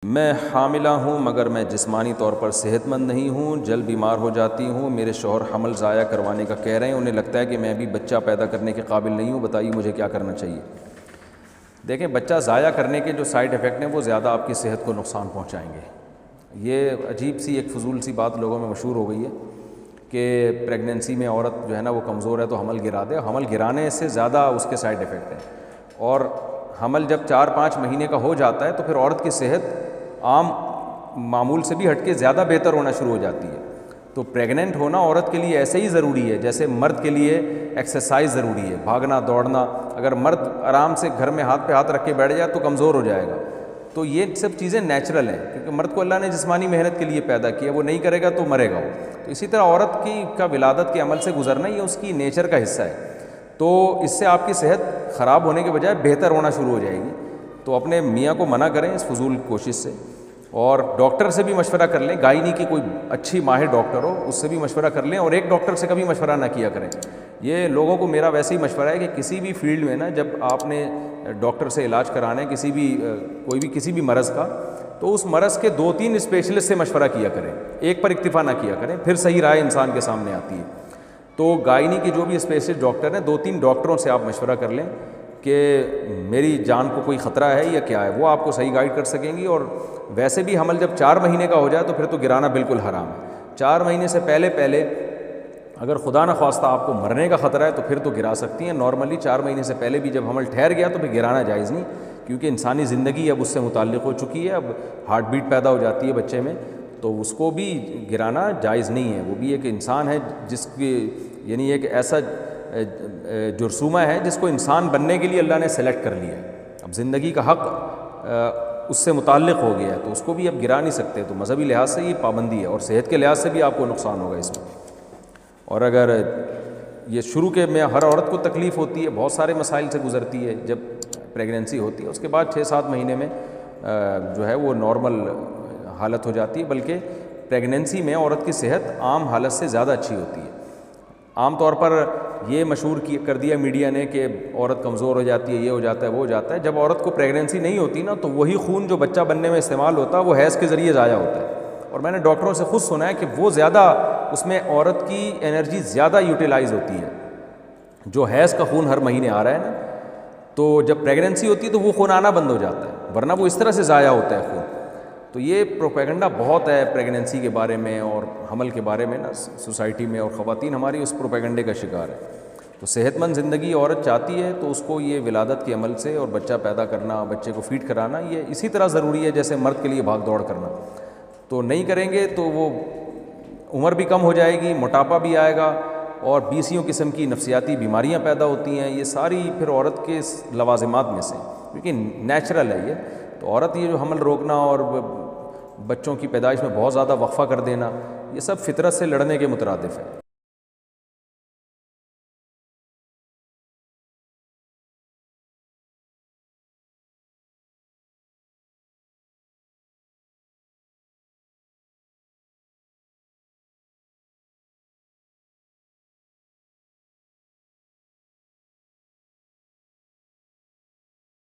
میں حاملہ ہوں مگر میں جسمانی طور پر صحت مند نہیں ہوں، جلد بیمار ہو جاتی ہوں۔ میرے شوہر حمل ضائع کروانے کا کہہ رہے ہیں، انہیں لگتا ہے کہ میں ابھی بچہ پیدا کرنے کے قابل نہیں ہوں، بتائیے مجھے کیا کرنا چاہیے؟ دیکھیں، بچہ ضائع کرنے کے جو سائیڈ ایفیکٹ ہیں وہ زیادہ آپ کی صحت کو نقصان پہنچائیں گے۔ یہ عجیب سی ایک فضول سی بات لوگوں میں مشہور ہو گئی ہے کہ پریگننسی میں عورت جو ہے نا وہ کمزور ہے تو حمل گرا دے۔ حمل گرانے سے زیادہ اس کے سائیڈ ایفیکٹ ہیں، اور حمل جب 4-5 مہینے کا ہو جاتا ہے تو پھر عورت کی صحت عام معمول سے بھی ہٹ کے زیادہ بہتر ہونا شروع ہو جاتی ہے۔ تو پریگننٹ ہونا عورت کے لیے ایسے ہی ضروری ہے جیسے مرد کے لیے ایکسرسائز ضروری ہے، بھاگنا دوڑنا۔ اگر مرد آرام سے گھر میں ہاتھ پہ ہاتھ رکھ کے بیٹھ جائے تو کمزور ہو جائے گا۔ تو یہ سب چیزیں نیچرل ہیں، کیونکہ مرد کو اللہ نے جسمانی محنت کے لیے پیدا کیا، وہ نہیں کرے گا تو مرے گا وہ۔ تو اسی طرح عورت کا ولادت کے عمل سے گزرنا یہ اس کی نیچر کا حصہ ہے۔ تو اس سے آپ کی صحت خراب ہونے کے بجائے بہتر ہونا شروع ہو جائے گی۔ تو اپنے میاں کو منع کریں اس فضول کوشش سے، اور ڈاکٹر سے بھی مشورہ کر لیں، گائنی کی کوئی اچھی ماہر ڈاکٹر ہو اس سے بھی مشورہ کر لیں، اور ایک ڈاکٹر سے کبھی مشورہ نہ کیا کریں۔ یہ لوگوں کو میرا ویسے ہی مشورہ ہے کہ کسی بھی فیلڈ میں نا جب آپ نے ڈاکٹر سے علاج کرانا ہے کسی بھی مرض کا، تو اس مرض کے 2-3 اسپیشلسٹ سے مشورہ کیا کریں، ایک پر اکتفا نہ کیا کریں، پھر صحیح رائے انسان کے سامنے آتی ہے۔ تو گائنی کی جو بھی اسپیشلسٹ ڈاکٹر ہیں 2-3 ڈاکٹروں سے آپ مشورہ کر لیں کہ میری جان کو کوئی خطرہ ہے یا کیا ہے، وہ آپ کو صحیح گائیڈ کر سکیں گی۔ اور ویسے بھی حمل جب 4 مہینے کا ہو جائے تو پھر تو گرانا بالکل حرام ہے۔ 4 مہینے سے پہلے اگر خدا نہ خواستہ آپ کو مرنے کا خطرہ ہے تو پھر تو گرا سکتی ہیں۔ نارملی 4 مہینے سے پہلے بھی جب حمل ٹھہر گیا تو پھر گرانا جائز نہیں، کیونکہ انسانی زندگی اب اس سے متعلق ہو چکی ہے، اب ہارٹ بیٹ پیدا ہو جاتی ہے بچے میں، تو اس کو بھی گرانا جائز نہیں ہے۔ وہ بھی ایک انسان ہے جس کی یعنی ایک ایسا جرثومہ ہے جس کو انسان بننے کے لیے اللہ نے سلیکٹ کر لیا ہے، اب زندگی کا حق اس سے متعلق ہو گیا ہے، تو اس کو بھی اب گرا نہیں سکتے۔ تو مذہبی لحاظ سے یہ پابندی ہے، اور صحت کے لحاظ سے بھی آپ کو نقصان ہوگا اس میں۔ اور اگر یہ شروع کے میں ہر عورت کو تکلیف ہوتی ہے، بہت سارے مسائل سے گزرتی ہے جب پریگننسی ہوتی ہے، اس کے بعد 6-7 مہینے میں جو ہے وہ نارمل حالت ہو جاتی ہے، بلکہ پریگننسی میں عورت کی صحت عام حالت سے زیادہ اچھی ہوتی ہے۔ عام طور پر یہ مشہور کر دیا میڈیا نے کہ عورت کمزور ہو جاتی ہے، یہ ہو جاتا ہے، وہ ہو جاتا ہے۔ جب عورت کو پریگننسی نہیں ہوتی نا تو وہی خون جو بچہ بننے میں استعمال ہوتا ہے وہ حیض کے ذریعے ضائع ہوتا ہے، اور میں نے ڈاکٹروں سے خود سنا ہے کہ وہ زیادہ اس میں عورت کی انرجی زیادہ یوٹیلائز ہوتی ہے۔ جو حیض کا خون ہر مہینے آ رہا ہے نا، تو جب پریگننسی ہوتی ہے تو وہ خون آنا بند ہو جاتا ہے، ورنہ وہ اس طرح سے ضائع ہوتا ہے خون۔ تو یہ پروپیگنڈا بہت ہے پریگننسی کے بارے میں اور حمل کے بارے میں نا سوسائٹی میں، اور خواتین ہماری اس پروپیگنڈے کا شکار ہے۔ تو صحت مند زندگی عورت چاہتی ہے تو اس کو یہ ولادت کے عمل سے اور بچہ پیدا کرنا، بچے کو فیڈ کرانا، یہ اسی طرح ضروری ہے جیسے مرد کے لیے بھاگ دوڑ کرنا۔ تو نہیں کریں گے تو وہ عمر بھی کم ہو جائے گی، موٹاپا بھی آئے گا، اور 20 قسم کی نفسیاتی بیماریاں پیدا ہوتی ہیں۔ یہ ساری پھر عورت کے لوازمات میں سے، کیونکہ نیچرل ہے یہ۔ تو عورت یہ جو حمل روکنا اور بچوں کی پیدائش میں بہت زیادہ وقفہ کر دینا، یہ سب فطرت سے لڑنے کے مترادف ہے۔